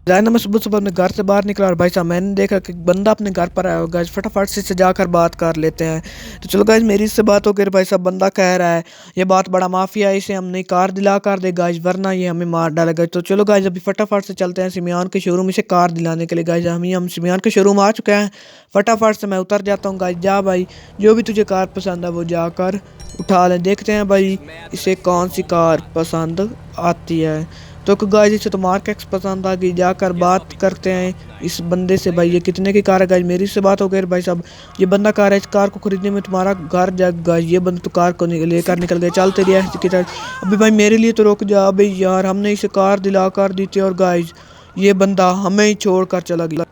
जाना मैं सुबह सुबह अपने घर से बाहर निकला और भाई साहब मैंने देखा कि बंदा अपने घर पर आया होगा। फटाफट से इससे जाकर बात कर लेते हैं। तो चलो गाइज मेरी इससे बात हो गई। भाई साहब बंदा कह रहा है ये बात बड़ा माफिया है, इसे हम नई कार दिला कर दे गाइज वरना ये हमें मार डालेगा। तो चलो गाइज अभी फटाफट से चलते हैं सिमियान के शोरूम से कार दिलाने के लिए। गाइज हम सिमियान के शोरूम आ चुके हैं। फटाफट से मैं उतर जाता हूँ। गाइज जा भाई, जो भी तुझे कार पसंद है वो जाकर उठा लें। देखते हैं भाई इसे कौन सी कार पसंद आती है। तो गाइस इसे तो मार्क एक्स पसंद आ गई। जाकर बात करते हैं इस बंदे से, भाई ये कितने की कार है। गाइस मेरी से बात हो गई। भाई साहब ये बंदा कार है, इस कार को खरीदने में तुम्हारा घर जग। गाइस ये बंदा तो कार को लेकर निकल गया। चल तेरी ऐसी की तरह अभी भाई मेरे लिए तो रुक जा। भाई यार हमने इसे कार दिला कर दी थी और गाइस ये बंदा हमें ही छोड़ कर चला गया।